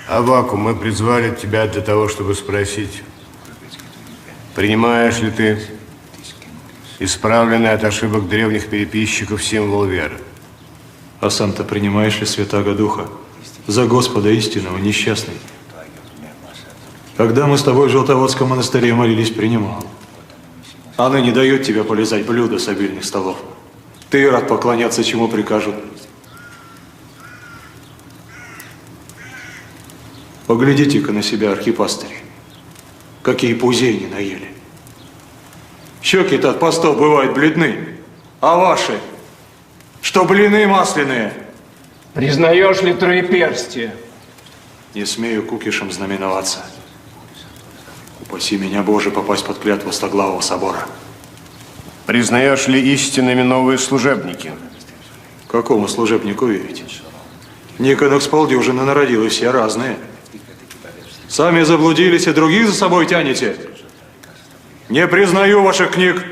Аввакум, мы призвали тебя для того, чтобы спросить, принимаешь ли ты исправленный от ошибок древних переписчиков символ веры? А сам-то принимаешь ли Святаго Духа за Господа истинного, несчастный? Когда мы с тобой в Желтоводском монастыре молились, принимал. А ныне дает тебе полезать блюда с обильных столов. Ты и рад поклоняться, чему прикажут. Поглядите-ка на себя, архипастыри. Какие пузей не наели. Щеки-то от постов бывают бледны. А ваши, что блины масляные. Признаешь ли троеперстие? Не смею кукишем знаменоваться. Упаси меня, Боже, попасть под клятву Стоглавого собора. Признаешь ли истинными новые служебники? Какому служебнику верить? Никонок с полдюжины народил, и все разные. Сами заблудились и других за собой тянете. Не признаю ваших книг.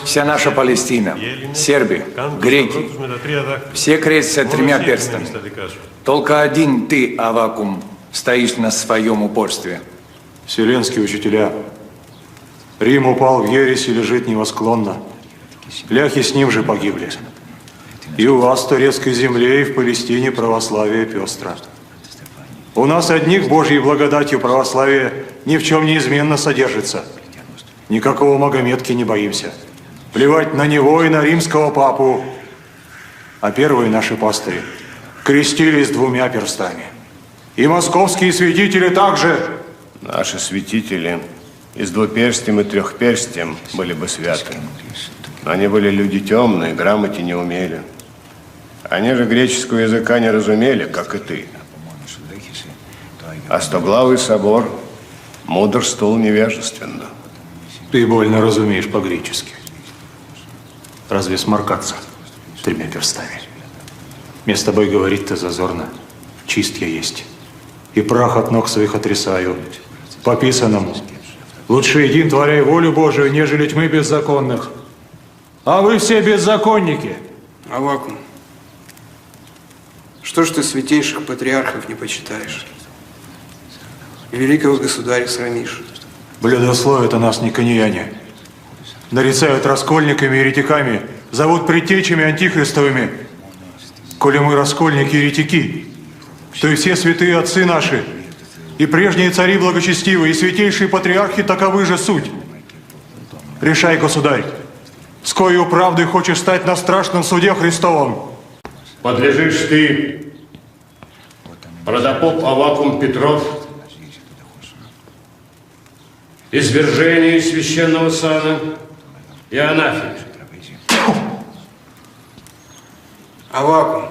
Вся наша Палестина, сербы, греки, все крестятся тремя перстами. Только один ты, Аввакум, стоишь на своем упорстве. Вселенские учителя. Рим упал в ересь и лежит невосклонно. Ляхи с ним же погибли. И у вас в турецкой земле, и в Палестине православие пестро. У нас одних Божьей благодатью православие ни в чем неизменно содержится. Никакого Магометки не боимся. Плевать на него и на римского папу. А первые наши пастыри крестились двумя перстами. И московские святители также. Наши святители и с двуперстием и трехперстием были бы святы. Но они были люди темные, грамоте не умели. Они же греческого языка не разумели, как и ты. А Стоглавый собор мудрствовал невежественно. Ты больно разумеешь по-гречески. Разве сморкаться тремя перстами? Мне с тобой говорить-то зазорно. Чист я есть. И прах от ног своих отрисаю. По писанному. Лучше един творяй волю Божию, нежели тьмы беззаконных. А вы все беззаконники. Аввакум, что ж ты святейших патриархов не почитаешь? И великого государя срамишь? Блюдословят о нас никониане. Нарицают раскольниками и еретиками, зовут предтечами антихристовыми. Коли мы раскольники и еретики, то и все святые отцы наши, и прежние цари благочестивые, и святейшие патриархи таковы же суть. Решай, государь, с коей правдой хочешь стать на страшном суде Христовом? Подлежишь ты, протопоп Аввакум Петров, извержению священного сана и анафеме. Аввакум,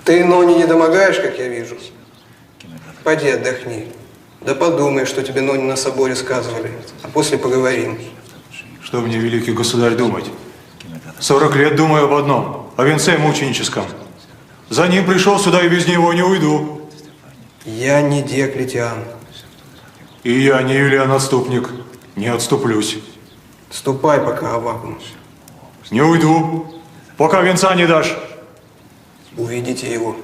ты Ноне не домогаешь, как я вижу? Пойди отдохни. Да подумай, что тебе Ноне на соборе сказывали, а после поговорим. Что мне, великий государь, думать? 40 лет думаю об одном, о венце мученическом. За ним пришел сюда и без него не уйду. Я не Диоклетиан. И я не Юлиан Отступник, не отступлюсь. Ступай пока, Аввакум. Не уйду, пока венца не дашь. Увидите его.